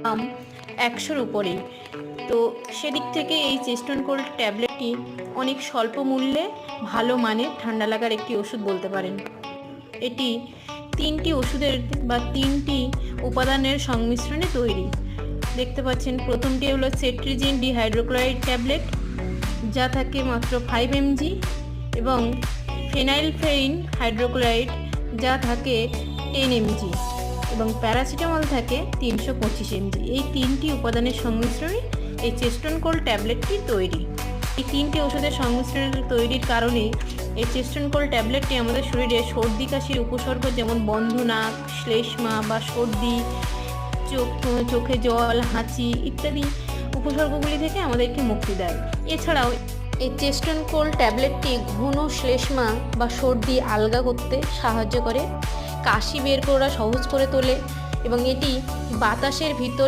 দাম 100-র উপরেই। তো সেদিক থেকে এই চেস্টন কোল্ড ট্যাবলেটটি অনেক স্বল্প মূল্যে ভালো মানের ঠান্ডা লাগার একটি ওষুধ বলতে পারেন। এটি 3টি ওষুধের বা 3টি উপাদানের সংমিশ্রণে তৈরি। দেখতে পাচ্ছেন, প্রথমটি হলো সেট্রিজিন ডিহাইড্রোক্লোরাইড ট্যাবলেট, যা থাকে মাত্র 5 mg, এবং ফেনাইলফেইন হাইড্রোক্লোরাইড, যা থাকে 10 mg, এবং প্যারাসিটামল থাকে 325 mg। এই 3টি উপাদানের সংমিশ্রণে এই চেস্টন কোল্ড ট্যাবলেটটি তৈরি। এই 3টি ওষুধের সংমিশ্রণের তৈরির কারণে এই চেস্টন কোল্ড ট্যাবলেটটি আমাদের শরীরে সর্দি কাশির উপসর্গ যেমন বন্ধ নাক, শ্লেষ্মা বা সর্দি, চোখে জল, হাঁচি ইত্যাদি উপসর্গগুলি থেকে আমাদেরকে মুক্তি দেয়। এছাড়াও এই চেস্টন কোল্ড ট্যাবলেটটি ঘন শ্লেষ্মা বা সর্দি আলগা করতে সাহায্য করে, কাশি বের করা সহজ করে তোলে, এবং এটি বাতাসের ভিতর